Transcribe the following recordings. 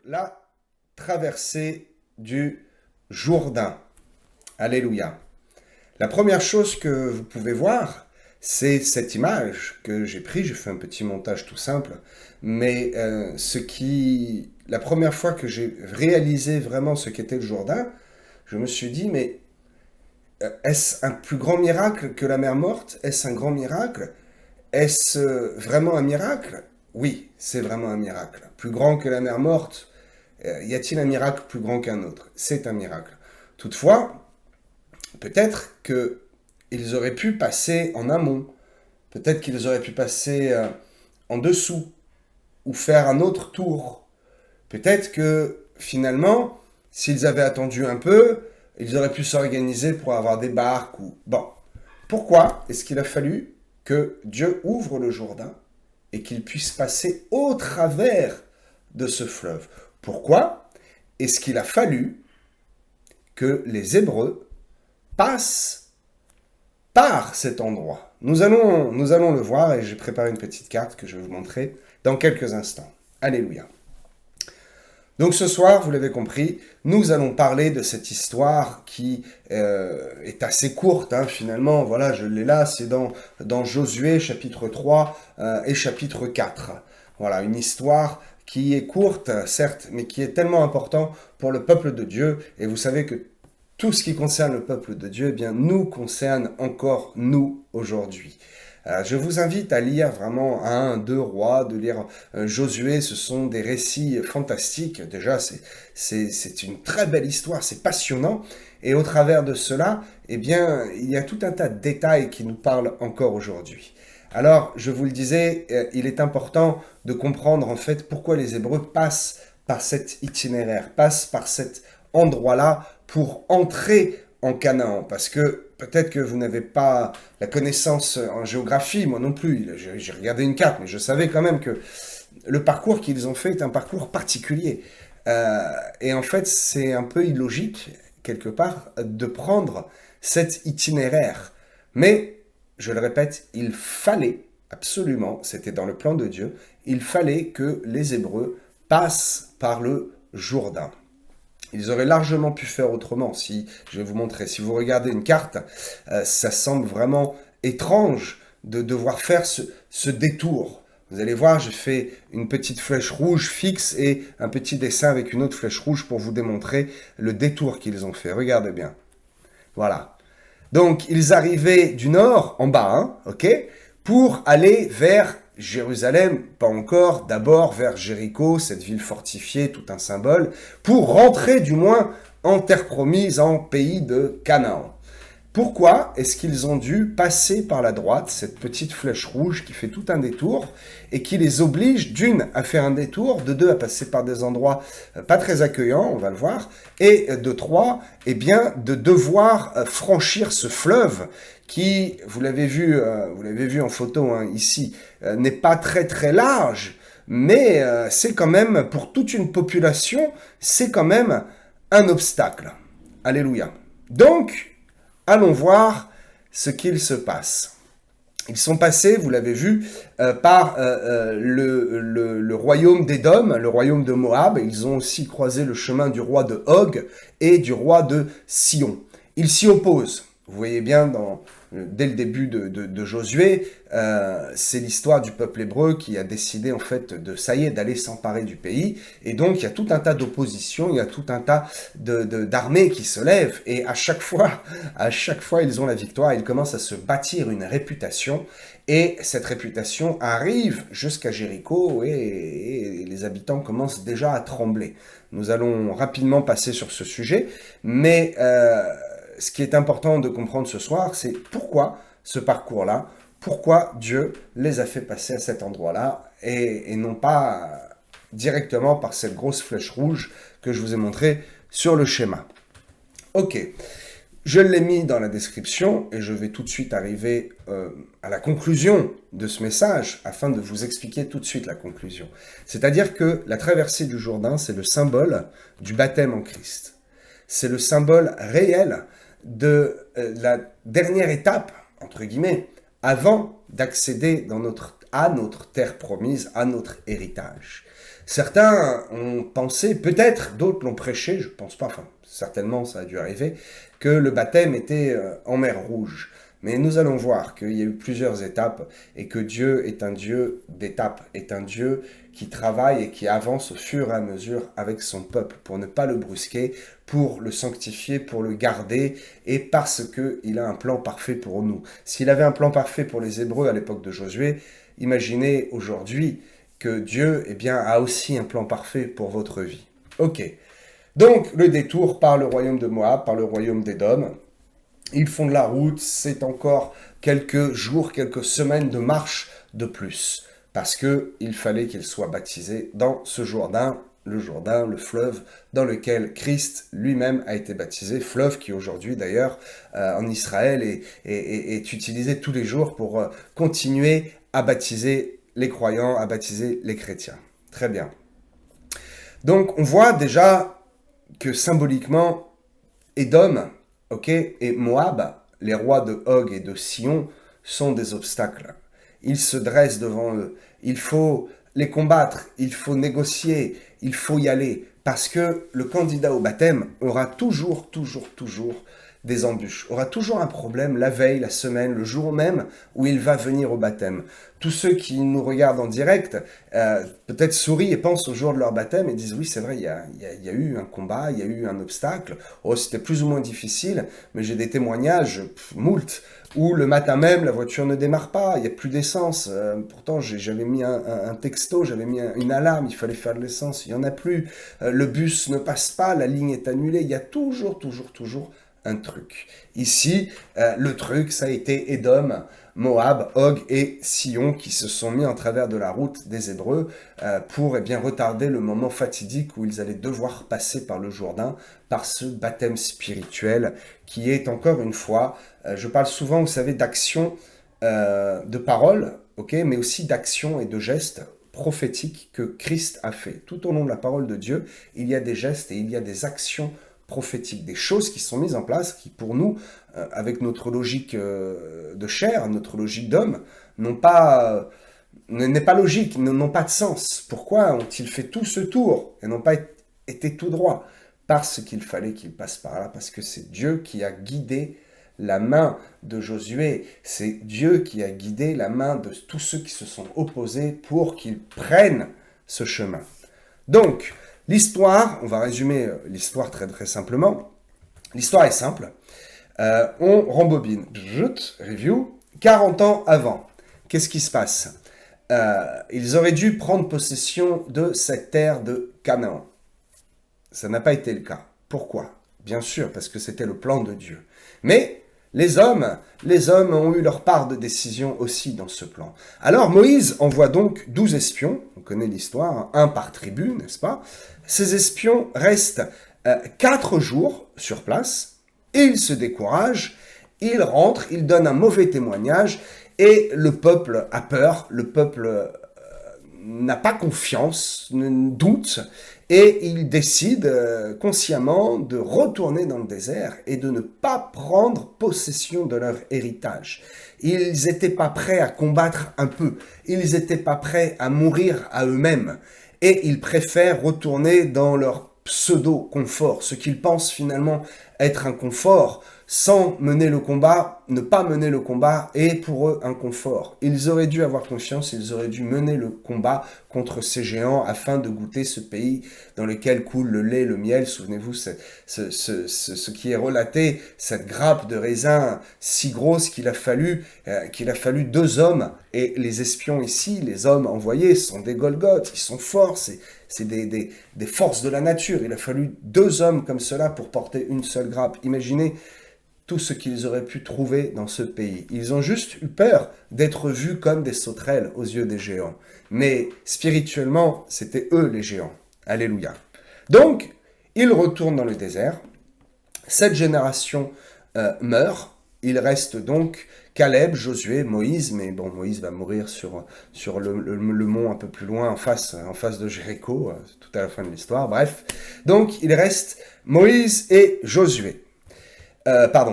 la traversée du Jourdain. Alléluia. La première chose que vous pouvez voir, c'est cette image que j'ai prise. J'ai fait un petit montage tout simple, mais la première fois que j'ai réalisé vraiment ce qu'était le Jourdain, je me suis dit, mais est-ce un plus grand miracle que la mer morte? Est-ce un grand miracle? Est-ce vraiment un miracle? Oui, c'est vraiment un miracle. Plus grand que la mer morte, y a-t-il un miracle plus grand qu'un autre? C'est un miracle. Toutefois, peut-être qu'ils auraient pu passer en amont, peut-être qu'ils auraient pu passer en dessous, ou faire un autre tour. Peut-être que finalement, s'ils avaient attendu un peu, ils auraient pu s'organiser pour avoir des barques ou... Bon, pourquoi est-ce qu'il a fallu que Dieu ouvre le Jourdain et qu'il puisse passer au travers de ce fleuve? Pourquoi est-ce qu'il a fallu que les Hébreux passent par cet endroit? Nous allons le voir et j'ai préparé une petite carte que je vais vous montrer dans quelques instants. Alléluia. Donc ce soir, vous l'avez compris, nous allons parler de cette histoire qui est assez courte, hein, finalement. Voilà, je l'ai là, c'est dans Josué, chapitre 3 et chapitre 4. Voilà, une histoire qui est courte, certes, mais qui est tellement importante pour le peuple de Dieu. Et vous savez que tout ce qui concerne le peuple de Dieu, eh bien, nous concerne encore nous aujourd'hui. Je vous invite à lire vraiment 1, 2 rois, de lire Josué, ce sont des récits fantastiques. Déjà, c'est une très belle histoire, c'est passionnant. Et au travers de cela, eh bien, il y a tout un tas de détails qui nous parlent encore aujourd'hui. Alors, je vous le disais, il est important de comprendre en fait pourquoi les Hébreux passent par cet itinéraire, passent par cet endroit-là pour entrer en Canaan, parce que peut-être que vous n'avez pas la connaissance en géographie, moi non plus, j'ai regardé une carte, mais je savais quand même que le parcours qu'ils ont fait est un parcours particulier. Et en fait, c'est un peu illogique, quelque part, de prendre cet itinéraire. Mais, je le répète, il fallait, absolument, c'était dans le plan de Dieu, il fallait que les Hébreux passent par le Jourdain. Ils auraient largement pu faire autrement. Si je vais vous montrer, si vous regardez une carte, ça semble vraiment étrange de devoir faire ce détour. Vous allez voir, j'ai fait une petite flèche rouge fixe et un petit dessin avec une autre flèche rouge pour vous démontrer le détour qu'ils ont fait. Regardez bien. Voilà. Donc, ils arrivaient du nord, en bas, hein, ok, pour aller vers Jérusalem, pas encore, d'abord vers Jéricho, cette ville fortifiée, tout un symbole, pour rentrer du moins en terre promise, en pays de Canaan. Pourquoi est-ce qu'ils ont dû passer par la droite, cette petite flèche rouge qui fait tout un détour, et qui les oblige, d'une, à faire un détour, de deux, à passer par des endroits pas très accueillants, on va le voir, et de trois, eh bien, de devoir franchir ce fleuve qui, vous l'avez vu en photo hein, ici, n'est pas très très large, mais c'est quand même, pour toute une population, c'est quand même un obstacle. Alléluia. Donc, allons voir ce qu'il se passe. Ils sont passés, vous l'avez vu, par le royaume d'Édom, le royaume de Moab. Ils ont aussi croisé le chemin du roi de Og et du roi de Sion. Ils s'y opposent. Vous voyez bien dès le début de Josué, c'est l'histoire du peuple hébreu qui a décidé en fait d'aller s'emparer du pays. Et donc il y a tout un tas d'oppositions, il y a tout un tas d'armées qui se lèvent. Et à chaque fois, ils ont la victoire. Ils commencent à se bâtir une réputation. Et cette réputation arrive jusqu'à Jéricho et les habitants commencent déjà à trembler. Nous allons rapidement passer sur ce sujet, mais ce qui est important de comprendre ce soir, c'est pourquoi ce parcours-là, pourquoi Dieu les a fait passer à cet endroit-là et non pas directement par cette grosse flèche rouge que je vous ai montrée sur le schéma. Ok, je l'ai mis dans la description et je vais tout de suite arriver à la conclusion de ce message afin de vous expliquer tout de suite la conclusion. C'est-à-dire que la traversée du Jourdain, c'est le symbole du baptême en Christ. C'est le symbole réel de la dernière étape, entre guillemets, avant d'accéder à notre terre promise, à notre héritage. Certains ont pensé, peut-être d'autres l'ont prêché, je ne pense pas, enfin certainement ça a dû arriver, que le baptême était en mer Rouge. Mais nous allons voir qu'il y a eu plusieurs étapes et que Dieu est un Dieu d'étapes, est un Dieu qui travaille et qui avance au fur et à mesure avec son peuple pour ne pas le brusquer, pour le sanctifier, pour le garder et parce qu'il a un plan parfait pour nous. S'il avait un plan parfait pour les Hébreux à l'époque de Josué, imaginez aujourd'hui que Dieu a aussi un plan parfait pour votre vie. Ok, donc le détour par le royaume de Moab, par le royaume d'Édom. Ils font de la route, c'est encore quelques jours, quelques semaines de marche de plus. Parce qu'il fallait qu'ils soient baptisés dans ce Jourdain, le fleuve dans lequel Christ lui-même a été baptisé, fleuve qui aujourd'hui d'ailleurs en Israël est utilisé tous les jours pour continuer à baptiser les croyants, à baptiser les chrétiens. Très bien. Donc on voit déjà que symboliquement, Édom, et Moab, les rois de Og et de Sion, sont des obstacles. Ils se dressent devant eux. Il faut les combattre, il faut négocier, il faut y aller. Parce que le candidat au baptême aura toujours des embûches, aura toujours un problème la veille, la semaine, le jour même où il va venir au baptême. Tous ceux qui nous regardent en direct, peut-être sourient et pensent au jour de leur baptême et disent oui c'est vrai, il y a eu un combat, il y a eu un obstacle, c'était plus ou moins difficile, mais j'ai des témoignages, moult, où le matin même la voiture ne démarre pas, il n'y a plus d'essence, pourtant j'avais mis un texto, j'avais mis une alarme, il fallait faire de l'essence, il n'y en a plus, le bus ne passe pas, la ligne est annulée, il y a toujours un truc. Ici, le truc, ça a été Édom, Moab, Og et Sion qui se sont mis en travers de la route des Hébreux pour retarder le moment fatidique où ils allaient devoir passer par le Jourdain, par ce baptême spirituel qui est encore une fois, je parle souvent, vous savez, d'action, de parole, mais aussi d'action et de gestes prophétiques que Christ a fait. Tout au long de la parole de Dieu, il y a des gestes et il y a des actions prophétiques, des choses qui sont mises en place, qui pour nous, avec notre logique de chair, notre logique d'homme, n'est pas logique, n'ont pas de sens. Pourquoi ont-ils fait tout ce tour et n'ont pas été tout droit? Parce qu'il fallait qu'ils passent par là, parce que c'est Dieu qui a guidé la main de Josué, c'est Dieu qui a guidé la main de tous ceux qui se sont opposés pour qu'ils prennent ce chemin. Donc, l'histoire, on va résumer l'histoire très simplement. L'histoire est simple. On rembobine. Review. 40 ans avant. Qu'est-ce qui se passe? Ils auraient dû prendre possession de cette terre de Canaan. Ça n'a pas été le cas. Pourquoi? Bien sûr, parce que c'était le plan de Dieu. Mais les hommes ont eu leur part de décision aussi dans ce plan. Alors Moïse envoie donc 12 espions, on connaît l'histoire, un par tribu, n'est-ce pas? Ces espions restent 4 jours sur place, et ils se découragent, ils rentrent, ils donnent un mauvais témoignage, et le peuple a peur, le peuple n'a pas confiance, doute, et ils décident consciemment de retourner dans le désert et de ne pas prendre possession de leur héritage. Ils n'étaient pas prêts à combattre un peu, ils n'étaient pas prêts à mourir à eux-mêmes, et ils préfèrent retourner dans leur pseudo-confort, ce qu'ils pensent finalement être un confort, sans mener le combat, ne pas mener le combat est pour eux un confort. Ils auraient dû avoir confiance, ils auraient dû mener le combat contre ces géants afin de goûter ce pays dans lequel coule le lait, le miel. Souvenez-vous, ce qui est relaté, cette grappe de raisin si grosse qu'il a fallu 2 hommes. Et les espions ici, les hommes envoyés, sont des Golgoths, ils sont forts, c'est des forces de la nature. Il a fallu 2 hommes comme cela pour porter une seule grappe. Imaginez tout ce qu'ils auraient pu trouver dans ce pays. Ils ont juste eu peur d'être vus comme des sauterelles aux yeux des géants. Mais spirituellement, c'était eux les géants. Alléluia. Donc, ils retournent dans le désert. Cette génération meurt. Il reste donc Caleb, Josué, Moïse, mais bon, Moïse va mourir sur le mont un peu plus loin, en face de Jéricho, tout à la fin de l'histoire, bref. Donc, il reste Moïse et Josué.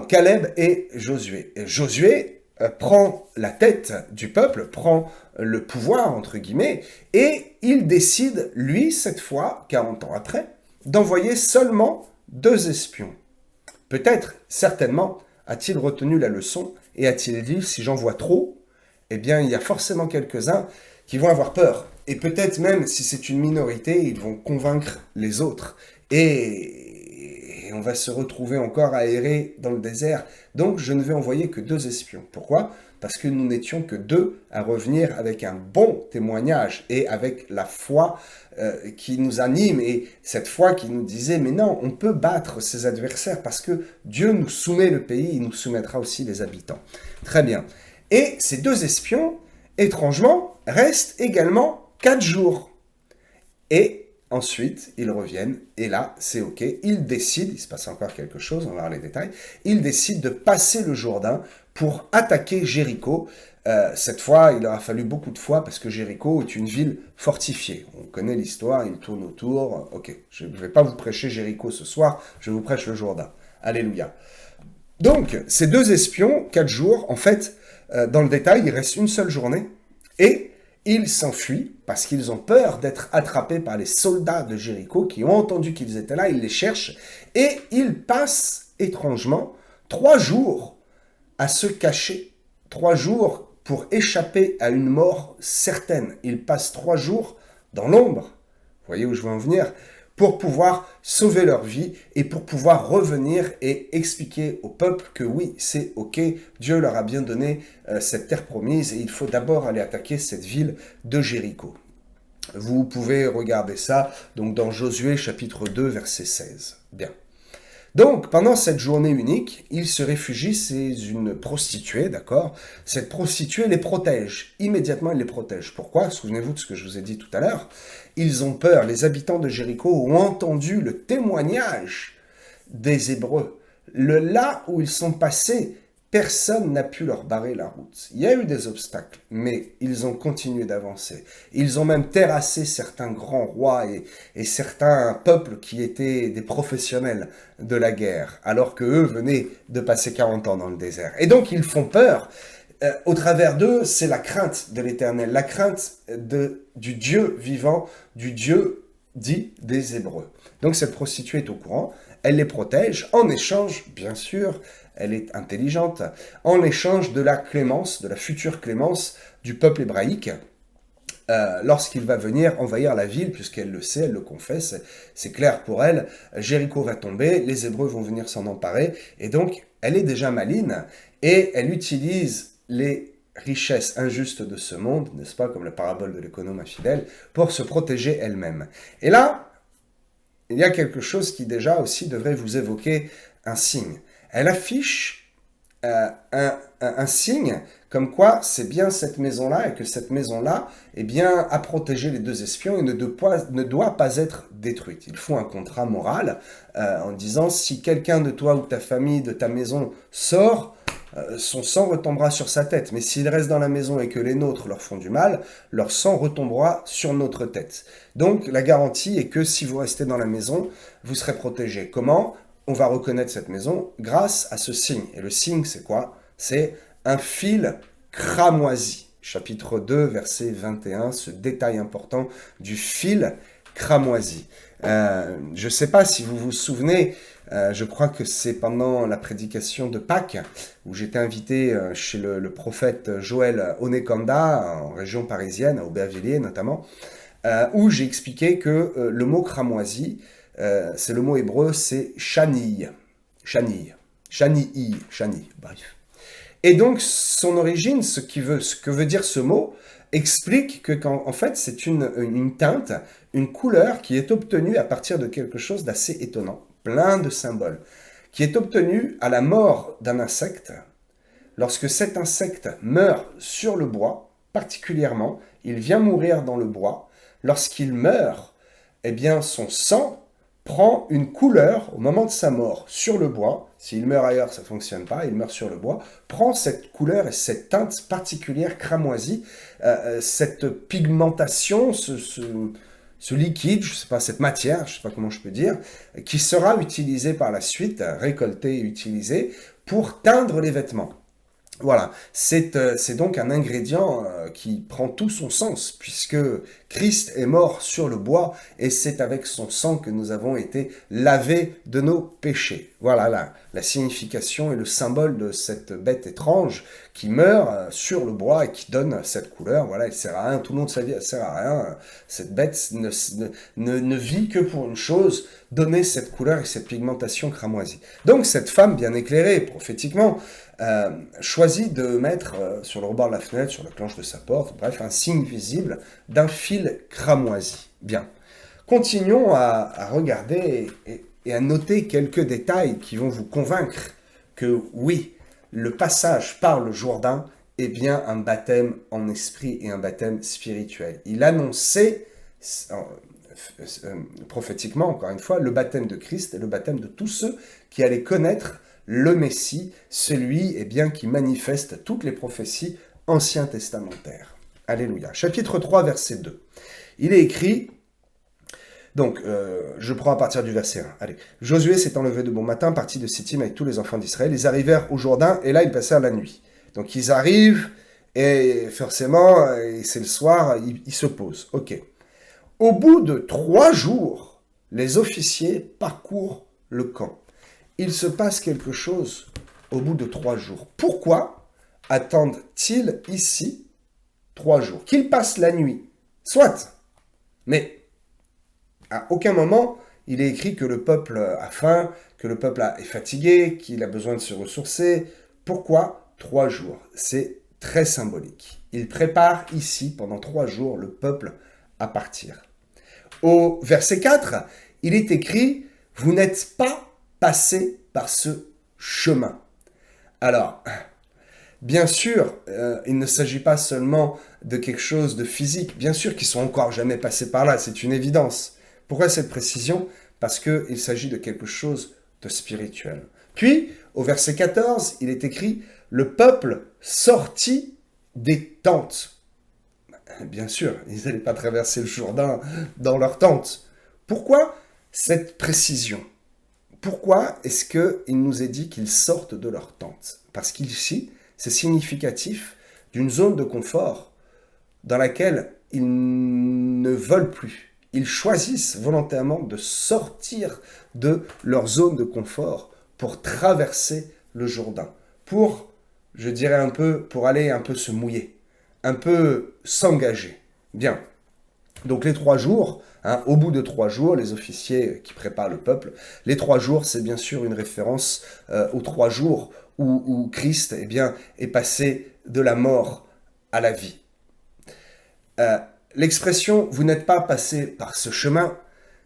Caleb et Josué. Et Josué, prend la tête du peuple, prend le pouvoir, entre guillemets, et il décide, lui, cette fois, 40 ans après, d'envoyer seulement 2 espions. Peut-être, certainement, a-t-il retenu la leçon et a-t-il dit, si j'en vois trop, eh bien, il y a forcément quelques-uns qui vont avoir peur. Et peut-être même, si c'est une minorité, ils vont convaincre les autres. Et on va se retrouver encore à errer dans le désert. Donc, je ne vais envoyer que 2 espions. Pourquoi ? Parce que nous n'étions que 2 à revenir avec un bon témoignage et avec la foi qui nous anime. Et cette foi qui nous disait, mais non, on peut battre ses adversaires parce que Dieu nous soumet le pays, il nous soumettra aussi les habitants. Très bien. Et ces 2 espions, étrangement, restent également 4 jours. Et ensuite, ils reviennent, et là, c'est OK. Ils décident, il se passe encore quelque chose, on va voir les détails, ils décident de passer le Jourdain pour attaquer Jéricho. Cette fois, il aura fallu beaucoup de fois, parce que Jéricho est une ville fortifiée. On connaît l'histoire, il tourne autour. OK, je ne vais pas vous prêcher Jéricho ce soir, je vous prêche le Jourdain. Alléluia. Donc, ces 2 espions, 4 jours, en fait, dans le détail, il reste une seule journée, et ils s'enfuient parce qu'ils ont peur d'être attrapés par les soldats de Jéricho qui ont entendu qu'ils étaient là, ils les cherchent, et ils passent étrangement 3 jours à se cacher, 3 jours pour échapper à une mort certaine. Ils passent 3 jours dans l'ombre, vous voyez où je veux en venir, pour pouvoir sauver leur vie et pour pouvoir revenir et expliquer au peuple que oui, c'est OK, Dieu leur a bien donné cette terre promise et il faut d'abord aller attaquer cette ville de Jéricho. Vous pouvez regarder ça donc dans Josué chapitre 2 verset 16. Bien. Donc, pendant cette journée unique, ils se réfugient chez une prostituée, d'accord ? Cette prostituée les protège. Immédiatement, elle les protège. Pourquoi ? Souvenez-vous de ce que je vous ai dit tout à l'heure. Ils ont peur. Les habitants de Jéricho ont entendu le témoignage des Hébreux. Là où ils sont passés, personne n'a pu leur barrer la route. Il y a eu des obstacles, mais ils ont continué d'avancer. Ils ont même terrassé certains grands rois et certains peuples qui étaient des professionnels de la guerre, alors qu'eux venaient de passer 40 ans dans le désert. Et donc ils font peur. Au travers d'eux, c'est la crainte de l'Éternel, la crainte du Dieu vivant, du Dieu dit des Hébreux. Donc cette prostituée est au courant, elle les protège en échange, bien sûr, elle est intelligente, en échange de la clémence, de la future clémence du peuple hébraïque, lorsqu'il va venir envahir la ville, puisqu'elle le sait, elle le confesse, c'est clair pour elle, Jéricho va tomber, les Hébreux vont venir s'en emparer, et donc elle est déjà maligne, et elle utilise les richesses injustes de ce monde, n'est-ce pas, comme la parabole de l'économe infidèle, pour se protéger elle-même. Et là, il y a quelque chose qui déjà aussi devrait vous évoquer un signe. Elle affiche un signe comme quoi c'est bien cette maison-là et que cette maison-là eh bien, a protégé les 2 espions et ne doit pas être détruite. Il faut un contrat moral en disant si quelqu'un de toi ou ta famille, de ta maison sort, son sang retombera sur sa tête. Mais s'il reste dans la maison et que les nôtres leur font du mal, leur sang retombera sur notre tête. Donc la garantie est que si vous restez dans la maison, vous serez protégé. Comment ? On va reconnaître cette maison grâce à ce signe. Et le signe, c'est quoi ? C'est un fil cramoisi. Chapitre 2, verset 21, ce détail important du fil cramoisi. Je ne sais pas si vous vous souvenez, je crois que c'est pendant la prédication de Pâques, où j'étais invité chez le prophète Joël Onekanda, en région parisienne, à Aubervilliers notamment, où j'ai expliqué que le mot cramoisi, c'est le mot hébreu, c'est chanille, bref. Et donc, son origine, ce que veut dire ce mot, explique que en fait, c'est une teinte, une couleur qui est obtenue à partir de quelque chose d'assez étonnant, plein de symboles, qui est obtenue à la mort d'un insecte. Lorsque cet insecte meurt sur le bois, particulièrement, il vient mourir dans le bois. Lorsqu'il meurt, eh bien, son sang prend une couleur au moment de sa mort sur le bois. S'il meurt ailleurs, ça ne fonctionne pas, il meurt sur le bois, prend cette couleur et cette teinte particulière cramoisie, cette pigmentation, ce liquide, je sais pas, cette matière, je sais pas comment je peux dire, qui sera utilisée par la suite, récoltée et utilisée pour teindre les vêtements. Voilà, c'est donc un ingrédient qui prend tout son sens, puisque Christ est mort sur le bois, et c'est avec son sang que nous avons été lavés de nos péchés. Voilà la signification et le symbole de cette bête étrange qui meurt sur le bois et qui donne cette couleur. Voilà, elle sert à rien, tout le long de sa vie, elle sert à rien. Cette bête ne vit que pour une chose, donner cette couleur et cette pigmentation cramoisie. Donc cette femme bien éclairée, prophétiquement, choisit de mettre sur le rebord de la fenêtre, sur la planche de sa porte, bref, un signe visible d'un fil cramoisi. Bien. Continuons à regarder et à noter quelques détails qui vont vous convaincre que oui, le passage par le Jourdain est bien un baptême en esprit et un baptême spirituel. Il annonçait prophétiquement, encore une fois, le baptême de Christ et le baptême de tous ceux qui allaient connaître le Messie, celui qui manifeste toutes les prophéties anciens testamentaires. Alléluia. Chapitre 3, verset 2. Il est écrit, donc je prends à partir du verset 1. Allez. Josué s'étant levé de bon matin, partit de Sittim avec tous les enfants d'Israël. Ils arrivèrent au Jourdain et là ils passèrent la nuit. Donc ils arrivent et forcément, c'est le soir, ils se posent. Ok. Au bout de 3 jours, les officiers parcourent le camp. Il se passe quelque chose au bout de 3 jours. Pourquoi attendent-ils ici 3 jours? Qu'ils passent la nuit, soit. Mais à aucun moment, il est écrit que le peuple a faim, que le peuple est fatigué, qu'il a besoin de se ressourcer. Pourquoi 3 jours? C'est très symbolique. Il prépare ici, pendant 3 jours, le peuple à partir. Au verset 4, il est écrit « Vous n'êtes pas passé par ce chemin ». Alors, bien sûr, il ne s'agit pas seulement de quelque chose de physique. Bien sûr qu'ils sont encore jamais passés par là, c'est une évidence. Pourquoi cette précision? Parce qu'il s'agit de quelque chose de spirituel. Puis, au verset 14, il est écrit « Le peuple sortit des tentes ». Bien sûr, ils n'allaient pas traverser le Jourdain dans leur tente. Pourquoi cette précision? Pourquoi est-ce qu'il nous est dit qu'ils sortent de leur tente? Parce qu'ici, c'est significatif d'une zone de confort dans laquelle ils ne veulent plus. Ils choisissent volontairement de sortir de leur zone de confort pour traverser le Jourdain, pour, je dirais pour aller un peu se mouiller, un peu s'engager. Bien. Donc les 3 jours, au bout de 3 jours, les officiers qui préparent le peuple, les 3 jours, c'est bien sûr une référence aux 3 jours où Christ est passé de la mort à la vie. L'expression « vous n'êtes pas passé par ce chemin »,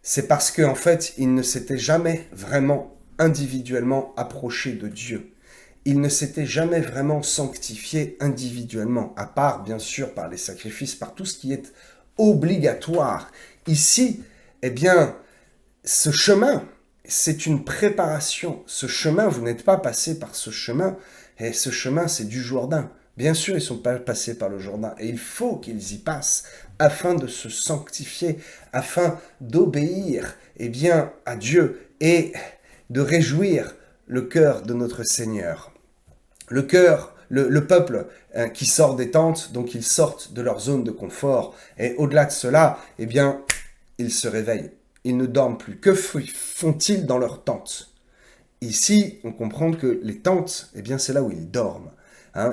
c'est parce qu'en fait, il ne s'était jamais vraiment individuellement approché de Dieu. Il ne s'était jamais vraiment sanctifié individuellement, à part bien sûr par les sacrifices, par tout ce qui est obligatoire. Ici, ce chemin, c'est une préparation. Ce chemin, vous n'êtes pas passé par ce chemin, et ce chemin, c'est du Jourdain. Bien sûr, ils ne sont pas passés par le Jourdain, et il faut qu'ils y passent afin de se sanctifier, afin d'obéir à Dieu et de réjouir le cœur de notre Seigneur. Le peuple qui sort des tentes, donc ils sortent de leur zone de confort, et au-delà de cela, ils se réveillent, ils ne dorment plus. Que font-ils dans leurs tentes? Ici, on comprend que les tentes, c'est là où ils dorment.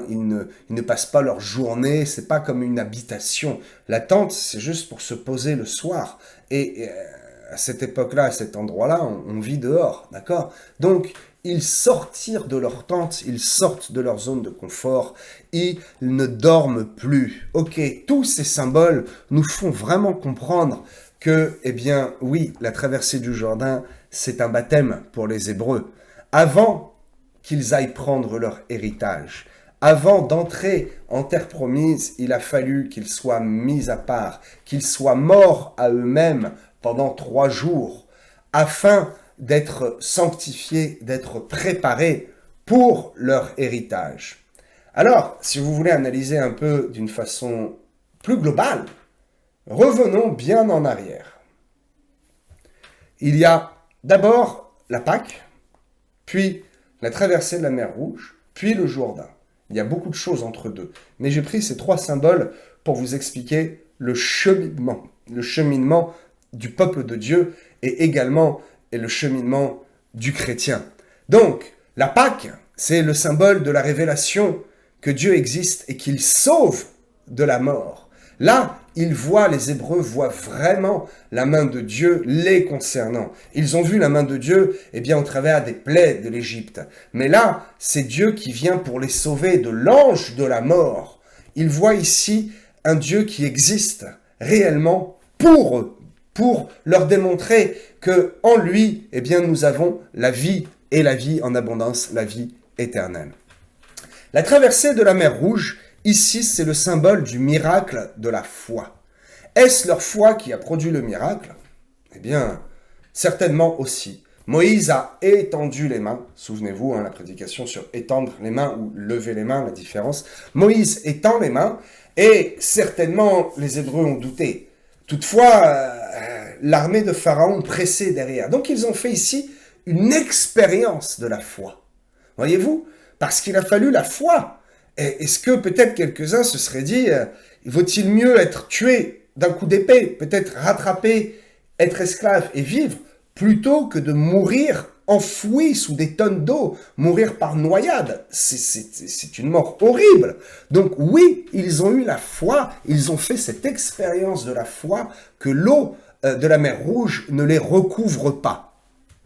Ils ne passent pas leur journée, c'est pas comme une habitation. La tente, c'est juste pour se poser le soir. Et à cette époque-là, à cet endroit-là, on vit dehors, d'accord? Donc, ils sortirent de leur tente, ils sortent de leur zone de confort, ils ne dorment plus. Ok, tous ces symboles nous font vraiment comprendre que, oui, la traversée du Jourdain, c'est un baptême pour les Hébreux. Avant qu'ils aillent prendre leur héritage, avant d'entrer en terre promise, il a fallu qu'ils soient mis à part, qu'ils soient morts à eux-mêmes pendant 3 jours, afin d'être sanctifiés, d'être préparés pour leur héritage. Alors, si vous voulez analyser un peu d'une façon plus globale, revenons bien en arrière. Il y a d'abord la Pâque, puis la traversée de la mer Rouge, puis le Jourdain. Il y a beaucoup de choses entre deux. Mais j'ai pris ces 3 symboles pour vous expliquer le cheminement du peuple de Dieu et également le cheminement du chrétien. Donc, la Pâque, c'est le symbole de la révélation que Dieu existe et qu'il sauve de la mort. Là, les Hébreux voient vraiment la main de Dieu les concernant. Ils ont vu la main de Dieu, au travers des plaies de l'Égypte. Mais là, c'est Dieu qui vient pour les sauver de l'ange de la mort. Ils voient ici un Dieu qui existe réellement pour eux, pour leur démontrer que en lui, nous avons la vie et la vie en abondance, la vie éternelle. La traversée de la mer Rouge, ici, c'est le symbole du miracle de la foi. Est-ce leur foi qui a produit le miracle? Certainement aussi. Moïse a étendu les mains. Souvenez-vous, la prédication sur étendre les mains ou lever les mains, la différence. Moïse étend les mains et certainement les Hébreux ont douté. Toutefois, l'armée de Pharaon pressait derrière. Donc ils ont fait ici une expérience de la foi. Voyez-vous? Parce qu'il a fallu la foi. Est-ce que peut-être quelques-uns se seraient dit, vaut-il mieux être tué d'un coup d'épée, peut-être rattrapé, être esclave et vivre, plutôt que de mourir enfoui sous des tonnes d'eau, mourir par noyade? C'est une mort horrible. Donc oui, ils ont eu la foi, ils ont fait cette expérience de la foi que l'eau de la mer Rouge ne les recouvre pas.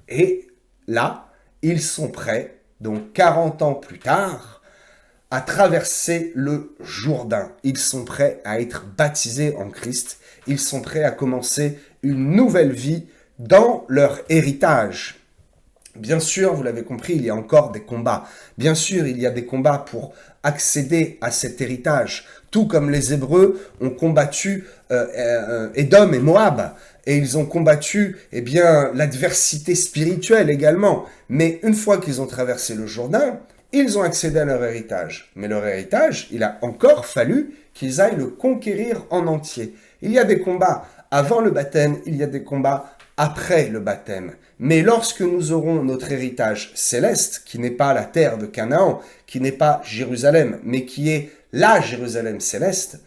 Et là, ils sont prêts, donc 40 ans plus tard, à traverser le Jourdain. Ils sont prêts à être baptisés en Christ. Ils sont prêts à commencer une nouvelle vie dans leur héritage. Bien sûr, vous l'avez compris, il y a encore des combats. Bien sûr, il y a des combats pour accéder à cet héritage. Tout comme les Hébreux ont combattu Édom et Moab. Et ils ont combattu l'adversité spirituelle également. Mais une fois qu'ils ont traversé le Jourdain, ils ont accédé à leur héritage. Mais leur héritage, il a encore fallu qu'ils aillent le conquérir en entier. Il y a des combats avant le baptême, il y a des combats après le baptême. Mais lorsque nous aurons notre héritage céleste, qui n'est pas la terre de Canaan, qui n'est pas Jérusalem, mais qui est la Jérusalem céleste,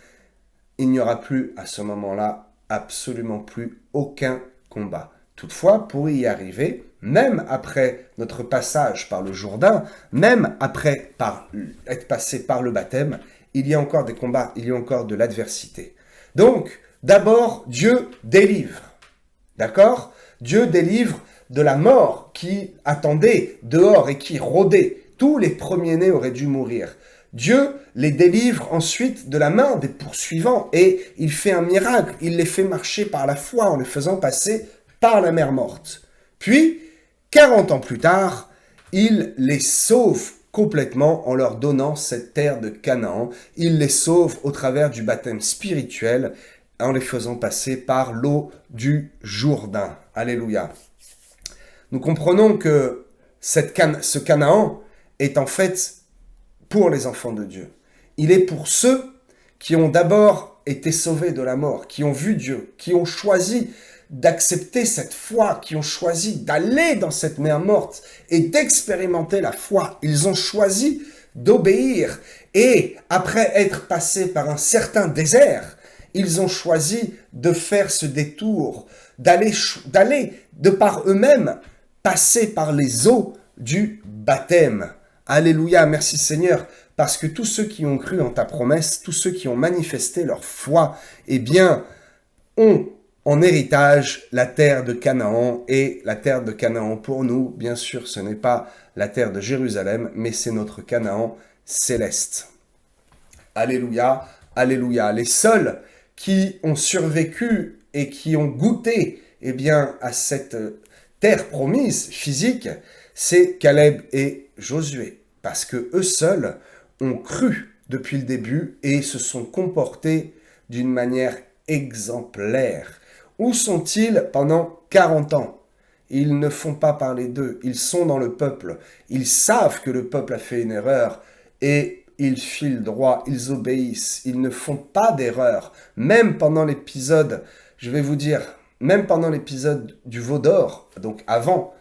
il n'y aura plus à ce moment-là absolument plus aucun combat. Toutefois, pour y arriver, même après notre passage par le Jourdain, même après être passé par le baptême, il y a encore des combats, il y a encore de l'adversité. Donc, d'abord, Dieu délivre. D'accord? Dieu délivre de la mort qui attendait dehors et qui rôdait. Tous les premiers-nés auraient dû mourir. Dieu les délivre ensuite de la main des poursuivants et il fait un miracle. Il les fait marcher par la foi en les faisant passer par la mer morte. Puis, 40 ans plus tard, il les sauve complètement en leur donnant cette terre de Canaan. Il les sauve au travers du baptême spirituel en les faisant passer par l'eau du Jourdain. Alléluia. Nous comprenons que ce Canaan est en fait pour les enfants de Dieu. Il est pour ceux qui ont d'abord été sauvés de la mort, qui ont vu Dieu, qui ont choisi d'accepter cette foi, qui ont choisi d'aller dans cette mer morte et d'expérimenter la foi. Ils ont choisi d'obéir et après être passés par un certain désert, ils ont choisi de faire ce détour, d'aller de par eux-mêmes passer par les eaux du baptême. Alléluia, merci Seigneur, parce que tous ceux qui ont cru en ta promesse, tous ceux qui ont manifesté leur foi, ont en héritage la terre de Canaan. Et la terre de Canaan pour nous, bien sûr, ce n'est pas la terre de Jérusalem, mais c'est notre Canaan céleste. Alléluia, alléluia. Les seuls qui ont survécu et qui ont goûté à cette terre promise physique, c'est Caleb et Josué, parce que eux seuls ont cru depuis le début et se sont comportés d'une manière exemplaire. Où sont-ils pendant 40 ans? Ils ne font pas parler d'eux, ils sont dans le peuple, ils savent que le peuple a fait une erreur et ils filent droit, ils obéissent, ils ne font pas d'erreur. Même pendant l'épisode, je vais vous dire, même pendant l'épisode du veau d'or, donc avant,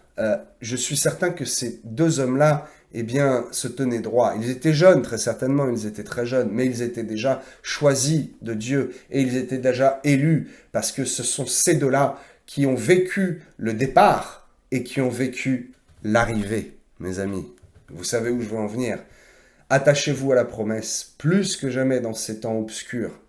je suis certain que ces deux hommes-là, eh bien, se tenaient droit. Ils étaient jeunes, très certainement, ils étaient très jeunes, mais ils étaient déjà choisis de Dieu et ils étaient déjà élus parce que ce sont ces deux-là qui ont vécu le départ et qui ont vécu l'arrivée, mes amis. Vous savez où je veux en venir. Attachez-vous à la promesse, plus que jamais dans ces temps obscurs.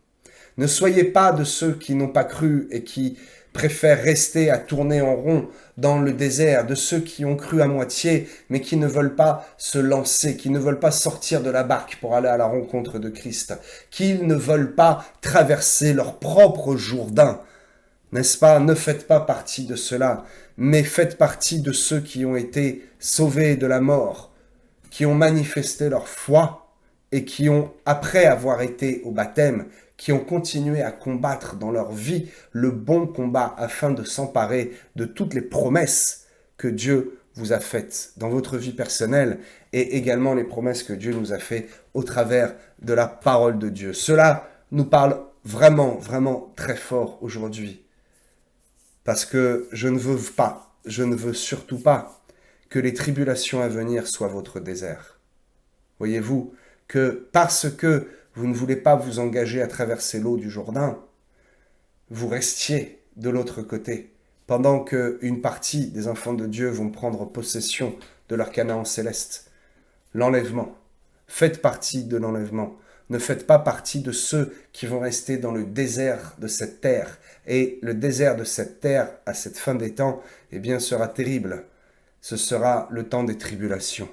Ne soyez pas de ceux qui n'ont pas cru et qui préfèrent rester à tourner en rond dans le désert, de ceux qui ont cru à moitié, mais qui ne veulent pas se lancer, qui ne veulent pas sortir de la barque pour aller à la rencontre de Christ, qui ne veulent pas traverser leur propre Jourdain. N'est-ce pas? Ne faites pas partie de cela, mais faites partie de ceux qui ont été sauvés de la mort, qui ont manifesté leur foi et qui ont, après avoir été au baptême, qui ont continué à combattre dans leur vie le bon combat afin de s'emparer de toutes les promesses que Dieu vous a faites dans votre vie personnelle et également les promesses que Dieu nous a faites au travers de la parole de Dieu. Cela nous parle vraiment, vraiment très fort aujourd'hui. Parce que je ne veux surtout pas que les tribulations à venir soient votre désert. Voyez-vous que parce que vous ne voulez pas vous engager à traverser l'eau du Jourdain, vous restiez de l'autre côté, pendant qu'une partie des enfants de Dieu vont prendre possession de leur Canaan céleste. L'enlèvement. Faites partie de l'enlèvement. Ne faites pas partie de ceux qui vont rester dans le désert de cette terre. Et le désert de cette terre, à cette fin des temps, eh bien, sera terrible. Ce sera le temps des tribulations.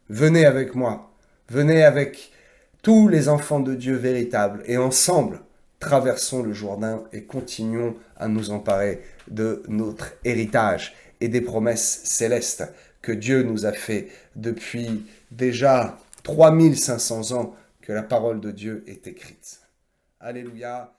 Venez avec moi. Venez avec tous les enfants de Dieu véritables. Et ensemble, traversons le Jourdain et continuons à nous emparer de notre héritage et des promesses célestes que Dieu nous a fait depuis déjà 3500 ans que la parole de Dieu est écrite. Alléluia.